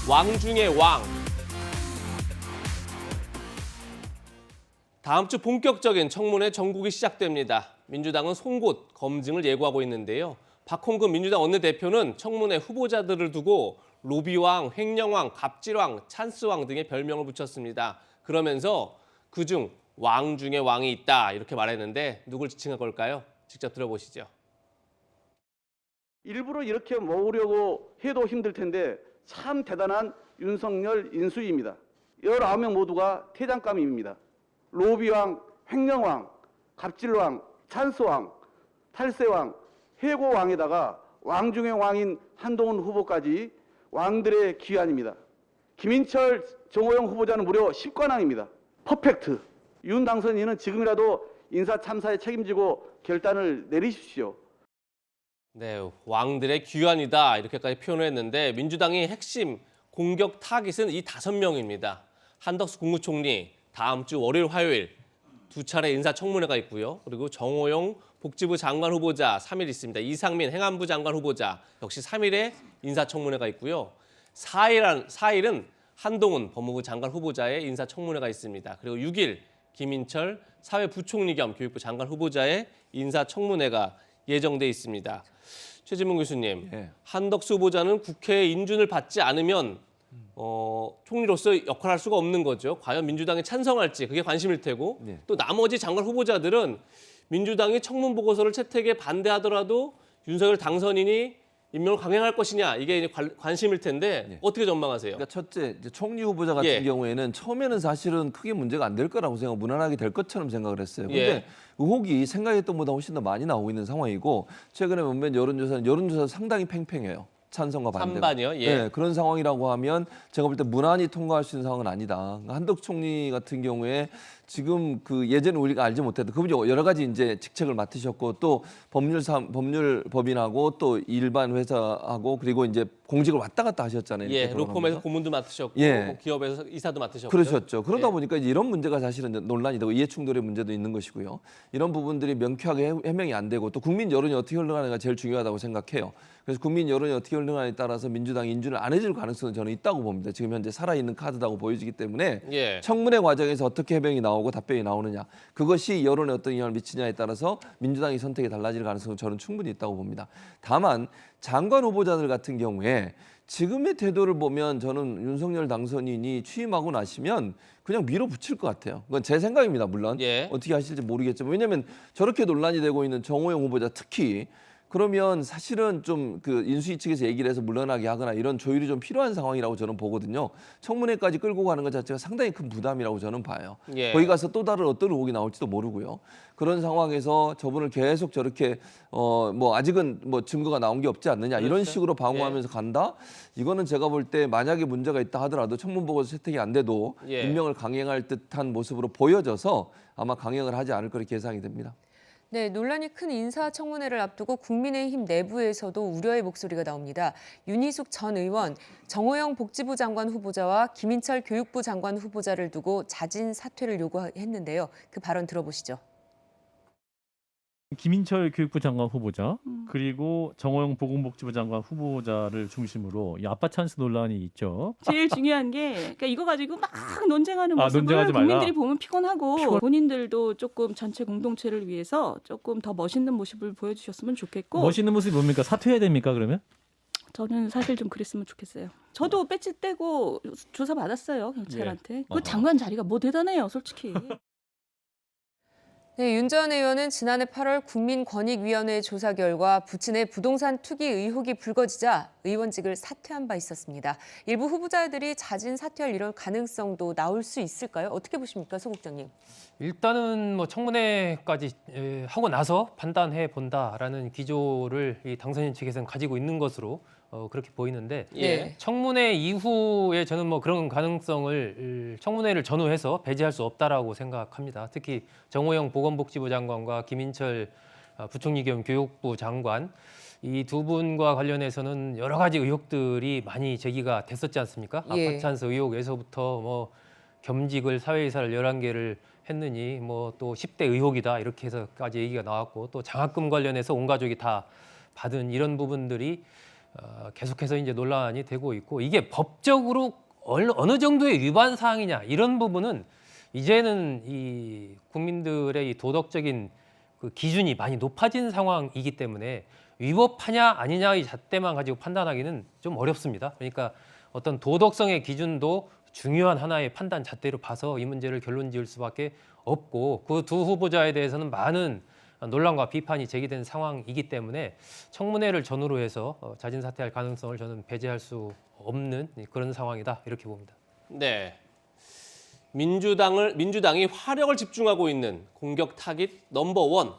왕 중의 왕. 다음 주 본격적인 청문회 전국이 시작됩니다. 민주당은 송곳 검증을 예고하고 있는데요. 박홍근 민주당 원내대표는 청문회 후보자들을 두고 로비왕, 횡령왕, 갑질왕, 찬스왕 등의 별명을 붙였습니다. 그러면서 그중 왕 중에 왕이 있다 이렇게 말했는데 누굴 지칭한 걸까요? 직접 들어보시죠. 일부러 이렇게 모으려고 해도 힘들 텐데 참 대단한 윤석열 인수위입니다. 19명 모두가 퇴장감입니다. 로비왕, 횡령왕, 갑질왕, 찬스왕, 탈세왕, 해고왕에다가 왕 중의 왕인 한동훈 후보까지 왕들의 귀환입니다. 김인철, 정호영 후보자는 무려 10관왕입니다. 퍼펙트. 윤 당선인은 지금이라도 인사 참사에 책임지고 결단을 내리십시오. 네, 왕들의 귀환이다 이렇게까지 표현을 했는데 민주당의 핵심 공격 타깃은 이 5명입니다. 한덕수 국무총리 다음 주 월요일, 화요일 두 차례 인사청문회가 있고요. 그리고 정호영 복지부 장관 후보자 3일 있습니다. 이상민 행안부 장관 후보자 역시 3일에 인사청문회가 있고요. 4일은 한동훈 법무부 장관 후보자의 인사청문회가 있습니다. 그리고 6일 김인철 사회부총리 겸 교육부 장관 후보자의 인사청문회가 예정돼 있습니다. 최진문 교수님, 한덕수 후보자는 국회의 인준을 받지 않으면 총리로서 역할할 수가 없는 거죠. 과연 민주당이 찬성할지 그게 관심일 테고 또 나머지 장관 후보자들은 민주당이 청문 보고서를 채택에 반대하더라도 윤석열 당선인이 임명을 강행할 것이냐 이게 이제 관심일 텐데 어떻게 전망하세요? 그러니까 첫째, 이제 총리 후보자 같은 경우에는 처음에는 사실은 크게 문제가 안 될 거라고 생각, 무난하게 될 것처럼 생각을 했어요. 근데 의혹이 생각했던 것보다 훨씬 더 많이 나오고 있는 상황이고 최근에 보면 여론조사 상당히 팽팽해요. 찬성과 반대가. 찬반이요? 네, 그런 상황이라고 하면 제가 볼 때 무난히 통과할 수 있는 상황은 아니다. 한덕수 총리 같은 경우에 지금 그 예전에 우리가 알지 못했던 그분이 여러 가지 이제 직책을 맡으셨고 또 법인하고 또 일반 회사하고 그리고 이제 공직을 왔다 갔다 하셨잖아요. 로펌에서 고문도 맡으셨고 기업에서 이사도 맡으셨고 그러셨죠. 그러다 보니까 이제 이런 문제가 사실은 논란이 되고 이해충돌의 문제도 있는 것이고요. 이런 부분들이 명쾌하게 해명이 안 되고 또 국민 여론이 어떻게 흘러가는가 제일 중요하다고 생각해요. 그래서 국민 여론이 어떻게 흘러가느냐에 따라서 민주당이 인준을 안 해줄 가능성은 저는 있다고 봅니다. 지금 현재 살아있는 카드라고 보여지기 때문에 청문회 과정에서 어떻게 해명이 나오고 답변이 나오느냐 그것이 여론에 어떤 영향을 미치냐에 따라서 민주당의 선택이 달라질 가능성은 저는 충분히 있다고 봅니다. 다만 장관 후보자들 같은 경우에 지금의 태도를 보면 저는 윤석열 당선인이 취임하고 나시면 그냥 밀어붙일 것 같아요. 그건 제 생각입니다. 물론 어떻게 하실지 모르겠지만 왜냐하면 저렇게 논란이 되고 있는 정호영 후보자 특히 그러면 사실은 좀 그 인수위 측에서 얘기를 해서 물러나게 하거나 이런 조율이 좀 필요한 상황이라고 저는 보거든요. 청문회까지 끌고 가는 것 자체가 상당히 큰 부담이라고 저는 봐요. 거기 가서 또 다른 어떤 의혹이 나올지도 모르고요. 그런 상황에서 저분을 계속 저렇게 뭐 아직은 뭐 증거가 나온 게 없지 않느냐 이런 식으로 방어하면서 간다. 이거는 제가 볼 때 만약에 문제가 있다 하더라도 청문 보고서 채택이 안 돼도 임명을 강행할 듯한 모습으로 보여져서 아마 강행을 하지 않을 거로 예상이 됩니다. 네, 논란이 큰 인사청문회를 앞두고 국민의힘 내부에서도 우려의 목소리가 나옵니다. 윤희숙 전 의원, 정호영 복지부 장관 후보자와 김인철 교육부 장관 후보자를 두고 자진 사퇴를 요구했는데요. 그 발언 들어보시죠. 김인철 교육부 장관 후보자 그리고 정호영 보건복지부 장관 후보자를 중심으로 이 아빠 찬스 논란이 있죠. 제일 중요한 게 그러니까 이거 가지고 막 논쟁하는 모습을 논쟁하지 말라. 국민들이 보면 피곤하고 본인들도 조금 전체 공동체를 위해서 조금 더 멋있는 모습을 보여주셨으면 좋겠고. 멋있는 모습이 뭡니까? 사퇴해야 됩니까 그러면? 저는 사실 좀 그랬으면 좋겠어요. 저도 배지 떼고 조사 받았어요 경찰한테. 그 장관 자리가 뭐 대단해요 솔직히. 네, 윤 전 의원은 지난해 8월 국민권익위원회 조사 결과 부친의 부동산 투기 의혹이 불거지자 의원직을 사퇴한 바 있었습니다. 일부 후보자들이 자진 사퇴할 이런 가능성도 나올 수 있을까요? 어떻게 보십니까, 소 국장님? 일단은 뭐 청문회까지 하고 나서 판단해 본다라는 기조를 이 당선인 측에서는 가지고 있는 것으로 그렇게 보이는데 청문회 이후에 저는 뭐 그런 가능성을 청문회를 전후해서 배제할 수 없다라고 생각합니다. 특히 정호영 보건복지부 장관과 김인철 부총리 겸 교육부 장관 이 두 분과 관련해서는 여러 가지 의혹들이 많이 제기가 됐었지 않습니까? 아빠 찬스 의혹에서부터 뭐 겸직을 사회이사를 11개를 했느니 뭐 또 10대 의혹이다 이렇게 해서까지 얘기가 나왔고 또 장학금 관련해서 온 가족이 다 받은 이런 부분들이 계속해서 이제 논란이 되고 있고 이게 법적으로 어느 정도의 위반 사항이냐 이런 부분은 이제는 이 국민들의 이 도덕적인 그 기준이 많이 높아진 상황이기 때문에 위법하냐 아니냐의 잣대만 가지고 판단하기는 좀 어렵습니다. 그러니까 어떤 도덕성의 기준도 중요한 하나의 판단 잣대로 봐서 이 문제를 결론 지을 수밖에 없고 그 두 후보자에 대해서는 많은 논란과 비판이 제기된 상황이기 때문에 청문회를 전후로 해서 자진 사퇴할 가능성을 저는 배제할 수 없는 그런 상황이다 이렇게 봅니다. 네. 민주당이 화력을 집중하고 있는 공격 타깃 넘버원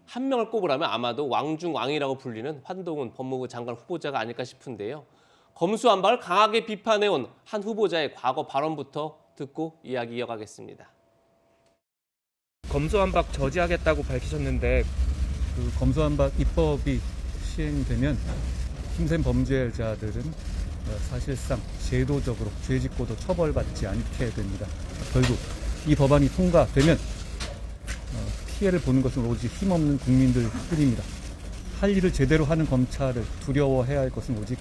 한 명을 꼽으라면 아마도 왕중왕이라고 불리는 한동훈 법무부 장관 후보자가 아닐까 싶은데요. 검수완박을 강하게 비판해온 한 후보자의 과거 발언부터 듣고 이야기 이어가겠습니다. 검수완박 저지하겠다고 밝히셨는데 그 검수완박 입법이 시행되면 힘센 범죄자들은 사실상 제도적으로 죄짓고도 처벌받지 않게 됩니다. 결국 이 법안이 통과되면 피해를 보는 것은 오직 힘없는 국민들 뿐입니다. 할 일을 제대로 하는 검찰을 두려워해야 할 것은 오직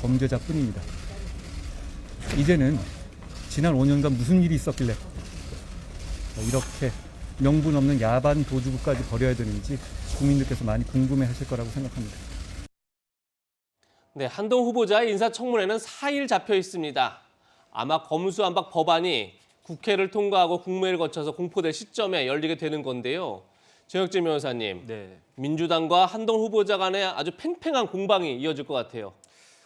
범죄자뿐입니다. 이제는 지난 5년간 무슨 일이 있었길래 이렇게 명분 없는 야반 도주구까지 벌여야 되는지 국민들께서 많이 궁금해하실 거라고 생각합니다. 네, 한동훈 후보자의 인사청문회는 4일 잡혀 있습니다. 아마 검수완박 법안이 국회를 통과하고 국무회를 거쳐서 공포될 시점에 열리게 되는 건데요. 정혁진 변호사님, 네. 민주당과 한동훈 후보자 간에 아주 팽팽한 공방이 이어질 것 같아요.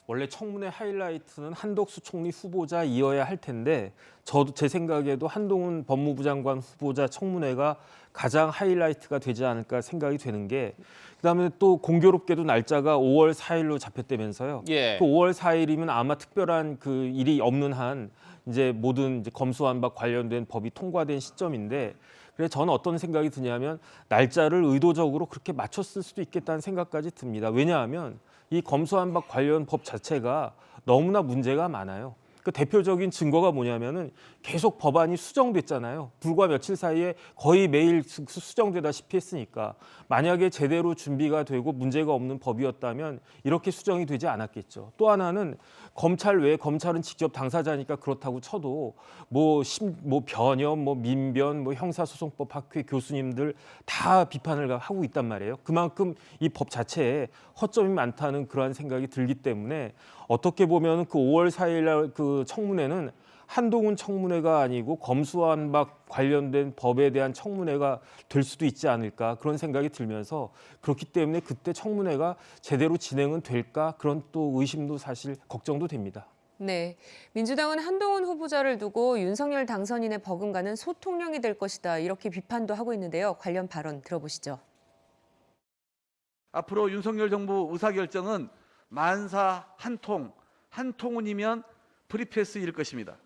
원래 청문회 하이라이트는 한덕수 총리 후보자이어야 할 텐데 저도 제 생각에도 한동훈 법무부 장관 후보자 청문회가 가장 하이라이트가 되지 않을까 생각이 되는 게 그다음에 또 공교롭게도 날짜가 5월 4일로 잡혔다면서요. 예. 그 5월 4일이면 아마 특별한 그 일이 없는 한 이제 모든 이제 검수완박 관련된 법이 통과된 시점인데 그래서 저는 어떤 생각이 드냐면 날짜를 의도적으로 그렇게 맞췄을 수도 있겠다는 생각까지 듭니다. 왜냐하면 이 검수완박 관련 법 자체가 너무나 문제가 많아요. 그 대표적인 증거가 뭐냐면은 계속 법안이 수정됐잖아요. 불과 며칠 사이에 거의 매일 수정되다시피 했으니까 만약에 제대로 준비가 되고 문제가 없는 법이었다면 이렇게 수정이 되지 않았겠죠. 또 하나는 검찰 외에 검찰은 직접 당사자니까 그렇다고 쳐도 뭐 변협, 민변, 형사소송법 학회 교수님들 다 비판을 하고 있단 말이에요. 그만큼 이 법 자체에 허점이 많다는 그러한 생각이 들기 때문에 어떻게 보면 그 5월 4일 날 그 청문회는 한동훈 청문회가 아니고 검수완박 관련된 법에 대한 청문회가 될 수도 있지 않을까 그런 생각이 들면서 그렇기 때문에 그때 청문회가 제대로 진행은 될까 그런 또 의심도 사실 걱정도 됩니다. 네, 민주당은 한동훈 후보자를 두고 윤석열 당선인의 버금가는 소통령이 될 것이다 이렇게 비판도 하고 있는데요. 관련 발언 들어보시죠. 앞으로 윤석열 정부 의사결정은 만사 한통, 한통운이면 프리패스일 것입니다.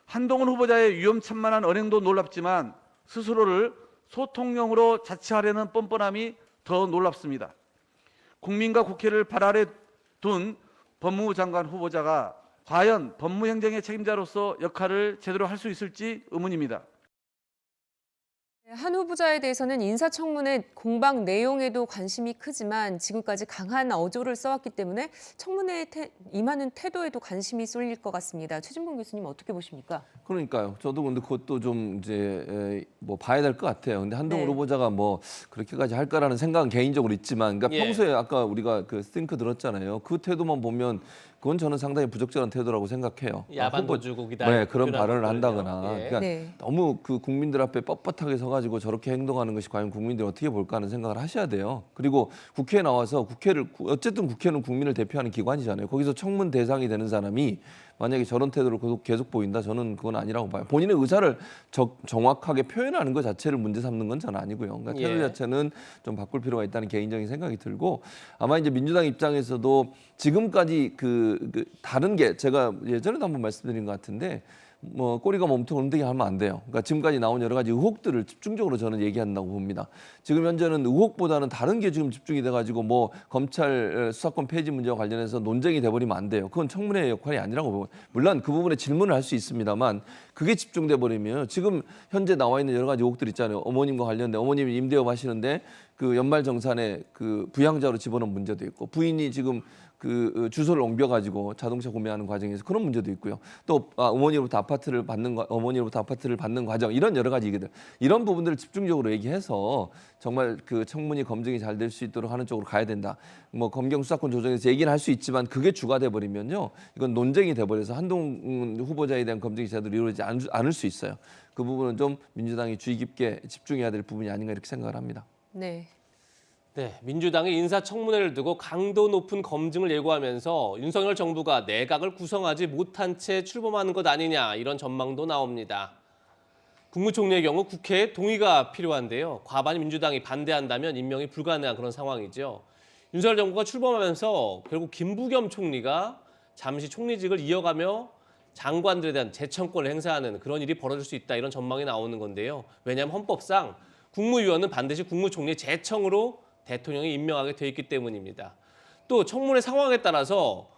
한동훈 후보자의 위험천만한 언행도 놀랍지만 스스로를 소통령으로 자처하려는 뻔뻔함이 더 놀랍습니다. 국민과 국회를 발 아래 둔 법무부 장관 후보자가 과연 법무행정의 책임자로서 역할을 제대로 할 수 있을지 의문입니다. 한 후보자에 대해서는 인사청문회 공방 내용에도 관심이 크지만 지금까지 강한 어조를 써왔기 때문에 청문회에 임하는 태도에도 관심이 쏠릴 것 같습니다. 최진봉 교수님 어떻게 보십니까? 그러니까요. 저도 근데 그것도 좀 이제 뭐 봐야 될 것 같아요. 근데 한동훈 네. 후보자가 뭐 그렇게까지 할 거라는 생각은 개인적으로 있지만, 그러니까 예. 평소에 아까 우리가 그 스팅크 들었잖아요. 그 태도만 보면 그건 저는 상당히 부적절한 태도라고 생각해요. 야반 후보- 도주국이다. 네, 그런 이런 발언을 거거든요. 한다거나, 예. 그러니까 네. 너무 그 국민들 앞에 뻣뻣하게 서가지고 저렇게 행동하는 것이 과연 국민들이 어떻게 볼까 하는 생각을 하셔야 돼요. 그리고 국회에 나와서 어쨌든 국회는 국민을 대표하는 기관이잖아요. 거기서 청문 대상이 되는 사람이 만약에 저런 태도를 계속 보인다, 저는 그건 아니라고 봐요. 본인의 의사를 정확하게 표현하는 것 자체를 문제 삼는 건 저는 아니고요. 그러니까 태도 예. 자체는 좀 바꿀 필요가 있다는 개인적인 생각이 들고, 아마 이제 민주당 입장에서도 지금까지 그 다른 게 제가 예전에도 한번 말씀드린 것 같은데, 뭐 꼬리가 몸통 엉덩이 하면 안 돼요. 그러니까 지금까지 나온 여러 가지 의혹들을 집중적으로 저는 얘기한다고 봅니다. 지금 현재는 의혹보다는 다른 게 지금 집중이 돼가지고 뭐 검찰 수사권 폐지 문제와 관련해서 논쟁이 돼버리면 안 돼요. 그건 청문회의 역할이 아니라고 보고, 물론 그 부분에 질문을 할 수 있습니다만 그게 집중돼 버리면 지금 현재 나와 있는 여러 가지 의혹들 있잖아요. 어머님과 관련된 어머님이 임대업 하시는데 그 연말정산에 그 부양자로 집어넣은 문제도 있고 부인이 지금 그 주소를 옮겨가지고 자동차 구매하는 과정에서 그런 문제도 있고요. 또 어머니로부터 아파트를 받는 과정 이런 여러 가지 얘기들 이런 부분들을 집중적으로 얘기해서 정말 그 청문회 검증이 잘 될 수 있도록 하는 쪽으로 가야 된다. 뭐 검경 수사권 조정에서 얘기는 할 수 있지만 그게 주가 돼 버리면요 이건 논쟁이 돼 버려서 한동훈 후보자에 대한 검증이 제대로 이루어지지 않을 수 있어요. 그 부분은 좀 민주당이 주의 깊게 집중해야 될 부분이 아닌가 이렇게 생각을 합니다. 네. 네, 민주당이 인사청문회를 두고 강도 높은 검증을 예고하면서 윤석열 정부가 내각을 구성하지 못한 채 출범하는 것 아니냐 이런 전망도 나옵니다. 국무총리의 경우 국회의 동의가 필요한데요. 과반이 민주당이 반대한다면 임명이 불가능한 그런 상황이죠. 윤석열 정부가 출범하면서 결국 김부겸 총리가 잠시 총리직을 이어가며 장관들에 대한 재청권을 행사하는 그런 일이 벌어질 수 있다 이런 전망이 나오는 건데요. 왜냐하면 헌법상 국무위원은 반드시 국무총리의 재청으로 대통령이 임명하게 돼 있기 때문입니다. 또 청문회 상황에 따라서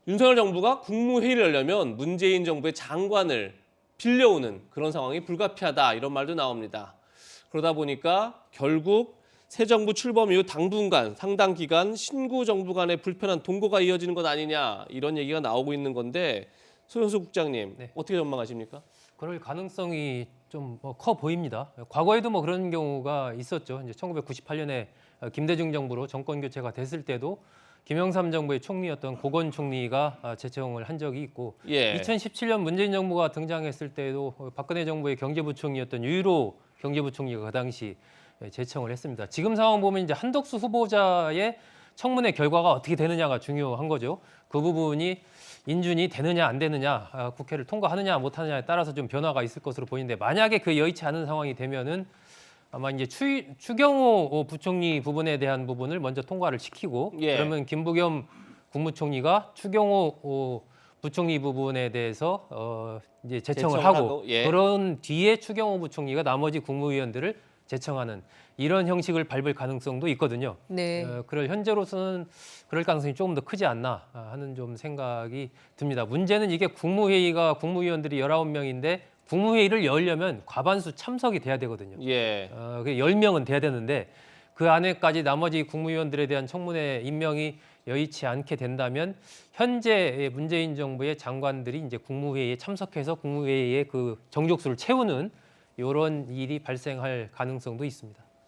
윤석열 정부가 국무회의를 열려면 문재인 정부의 장관을 빌려오는 그런 상황이 불가피하다 이런 말도 나옵니다. 그러다 보니까 결국 새 정부 출범 이후 당분간 상당 기간 신구 정부 간의 불편한 동거가 이어지는 것 아니냐 이런 얘기가 나오고 있는 건데 소영수 국장님 네. 어떻게 전망하십니까? 그럴 가능성이 좀 커 보입니다. 과거에도 뭐 그런 경우가 있었죠. 이제 1998년에 김대중 정부로 정권 교체가 됐을 때도 김영삼 정부의 총리였던 고건 총리가 재청을 한 적이 있고 2017년 문재인 정부가 등장했을 때도 박근혜 정부의 경제부총리였던 유일호 경제부총리가 그 당시 재청을 했습니다. 지금 상황 보면 이제 한덕수 후보자의 청문회 결과가 어떻게 되느냐가 중요한 거죠. 그 부분이 인준이 되느냐 안 되느냐, 국회를 통과하느냐 못하느냐에 따라서 좀 변화가 있을 것으로 보이는데 만약에 그 여의치 않은 상황이 되면은 아마 이제 추경호 부총리 부분에 대한 부분을 먼저 통과를 시키고 그러면 김부겸 국무총리가 추경호 부총리 부분에 대해서 이제 재청을 하고 그런 뒤에 추경호 부총리가 나머지 국무위원들을 재청하는 이런 형식을 밟을 가능성도 있거든요. 네. 그럴 현재로서는 그럴 가능성이 조금 더 크지 않나 하는 좀 생각이 듭니다. 문제는 이게 국무회의가 국무위원들이 19명인데 국무회의를 열려면 과반수 참석이 돼야 되거든요. 10명은 돼야 되는데 그 안에까지 나머지 국무위원들에 대한 청문회 임명이 여의치 않게 된다면 현재 문재인 정부의 장관들이 이제 국무회의에 참석해서 국무회의의 그 정족수를 채우는 이런 일이 발생할 가능성도 있습니다.